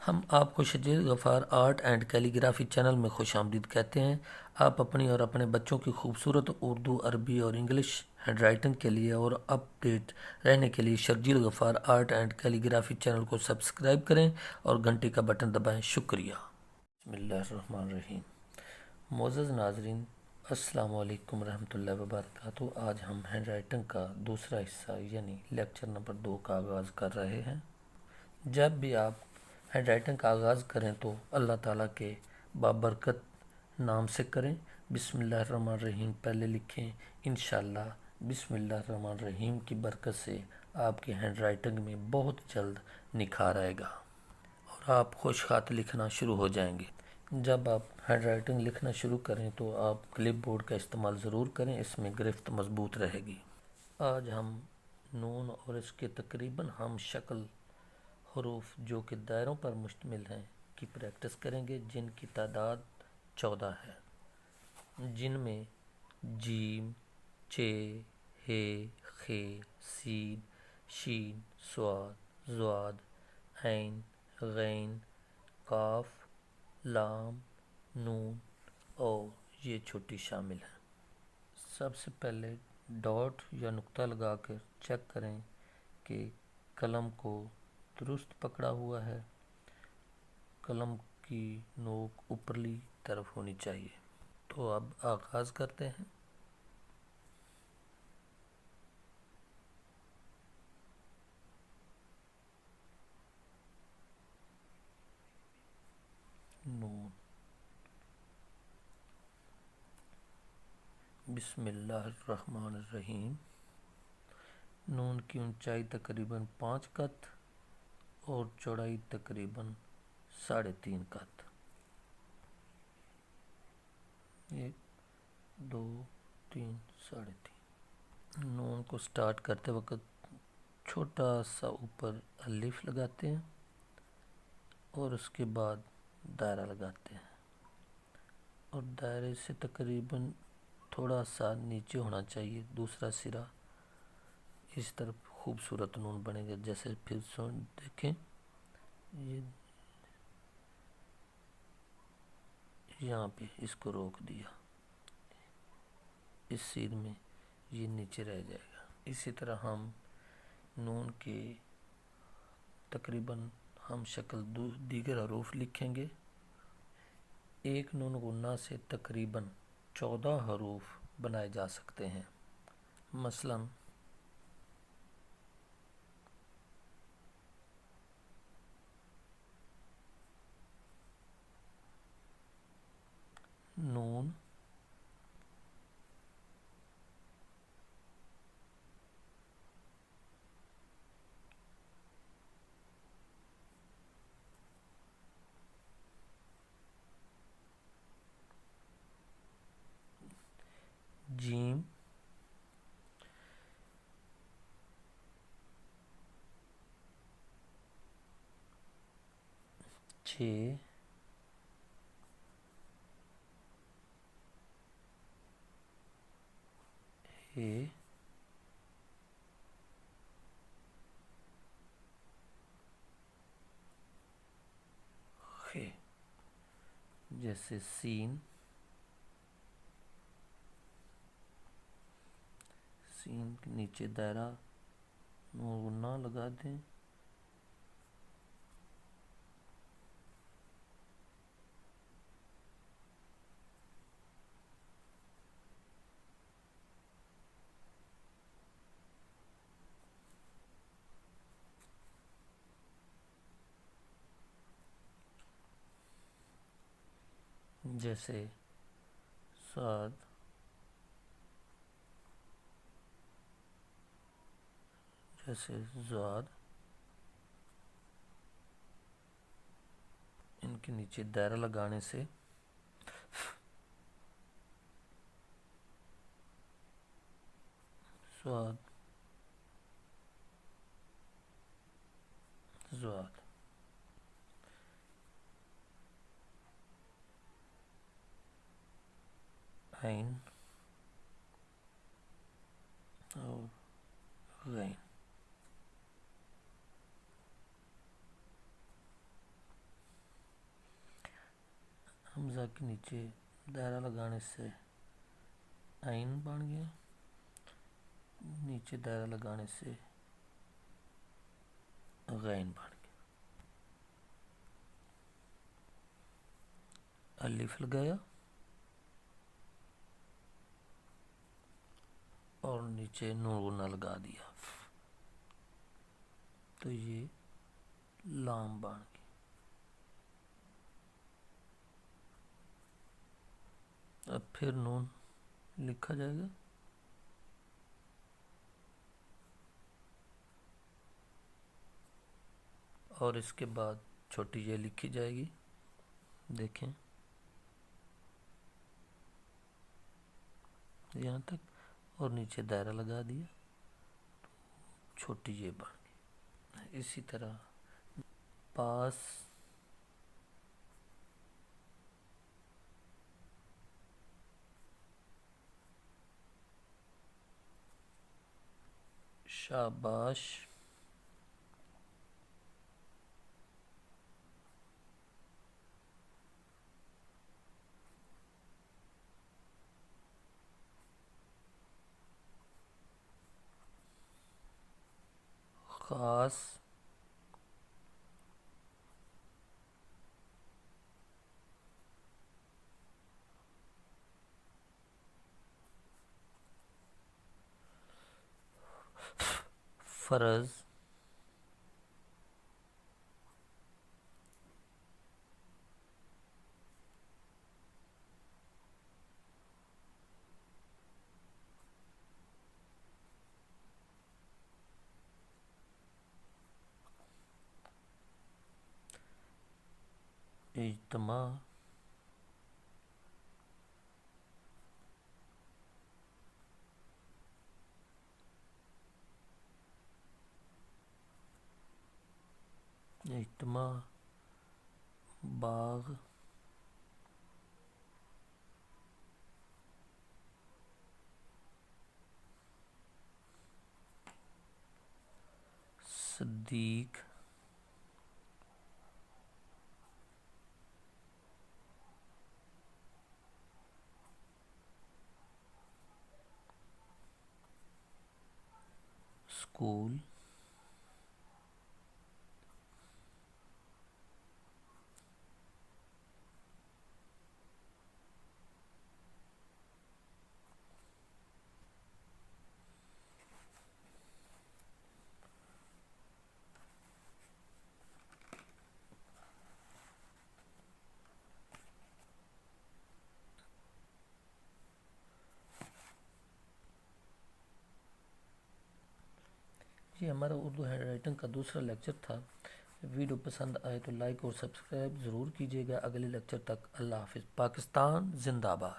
ہم آپ کو شجیع غفار آرٹ اینڈ کیلیگرافی چینل میں خوش آمدید کہتے ہیں۔ آپ اپنی اور اپنے بچوں کی خوبصورت اردو، عربی اور انگلش ہینڈ رائٹنگ کے لیے اور اپ ڈیٹ رہنے کے لیے شجیع غفار آرٹ اینڈ کیلیگرافی چینل کو سبسکرائب کریں اور گھنٹی کا بٹن دبائیں۔ شکریہ۔ بسم اللہ الرحمن الرحیم۔ معزز ناظرین، السلام علیکم ورحمۃ اللہ وبرکاتہ۔ آج ہم ہینڈ رائٹنگ کا دوسرا حصہ یعنی لیکچر نمبر 2 کا آغاز کر رہے ہیں۔ جب بھی آپ ہینڈ رائٹنگ کا آغاز کریں تو اللہ تعالیٰ کے بابرکت نام سے کریں۔ بسم اللہ الرحمن الرحیم پہلے لکھیں۔ انشاءاللہ بسم اللہ الرحمن الرحیم کی برکت سے آپ کی ہینڈ رائٹنگ میں بہت جلد نکھار آئے گا اور آپ خوش خط لکھنا شروع ہو جائیں گے۔ جب آپ ہینڈ رائٹنگ لکھنا شروع کریں تو آپ کلپ بورڈ کا استعمال ضرور کریں، اس میں گرفت مضبوط رہے گی۔ آج ہم نون اور اس کے تقریباً ہم شکل حروف جو کہ دائروں پر مشتمل ہیں کی پریکٹس کریں گے، جن کی تعداد 14 ہے، جن میں جیم، چ، ہ، خ، سین، شین، صاد، ضاد، عین، غین، قاف، لام، نون اور یہ چھوٹی شامل ہیں۔ سب سے پہلے ڈاٹ یا نقطہ لگا کر چیک کریں کہ قلم کو درست پکڑا ہوا ہے۔ قلم کی نوک اوپرلی طرف ہونی چاہیے۔ تو اب آغاز کرتے ہیں۔ نون، بسم اللہ الرحمن الرحیم۔ نون کی اونچائی تقریباً 5 قط اور چوڑائی تقریباً 3.5 قط۔ 1 2 3 3.5۔ نون کو سٹارٹ کرتے وقت چھوٹا سا اوپر الف لگاتے ہیں اور اس کے بعد دائرہ لگاتے ہیں اور دائرے سے تقریباً تھوڑا سا نیچے ہونا چاہیے دوسرا سرا، اس طرف خوبصورت نون بنے گا۔ جیسے پھر دیکھیں، یہ یہاں پہ اس کو روک دیا، اس سین میں یہ نیچے رہ جائے گا۔ اسی طرح ہم نون کے تقریباً ہم شکل دیگر حروف لکھیں گے۔ ایک نون غنہ سے تقریباً 14 حروف بنائے جا سکتے ہیں۔ مثلاً نون، جیم، چھ، ہ، خ۔ جیسے سین، سین کے نیچے دائرہ نون غنہ لگا دیں۔ جیسے صاد، جیسے ضاد، ان کے نیچے دائرہ لگانے سے صاد، ضاد، عین اور غین۔ حمزہ کے نیچے دائرہ لگانے سے عین بن گیا، نیچے دائرہ لگانے سے غین بن گیا، الف لگایا اور نیچے نون غنہ لگا دیا تو یہ لام بن گیا۔ اب پھر نون لکھا جائے گا، اور اس کے بعد چھوٹی یہ لکھی جائے گی، دیکھیں یہاں تک، اور نیچے دائرہ لگا دیا، چھوٹی یہ بن گئی۔ اسی طرح پاس، شاباش، خاص، فرض، اجتماع، اجتماع، باغ، صدیق، اسکول، یہ ہمارا اردو ہینڈ رائٹنگ کا دوسرا لیکچر تھا۔ ویڈیو پسند آئے تو لائک اور سبسکرائب ضرور کیجیے گا۔ اگلے لیکچر تک اللہ حافظ۔ پاکستان زندہ باد۔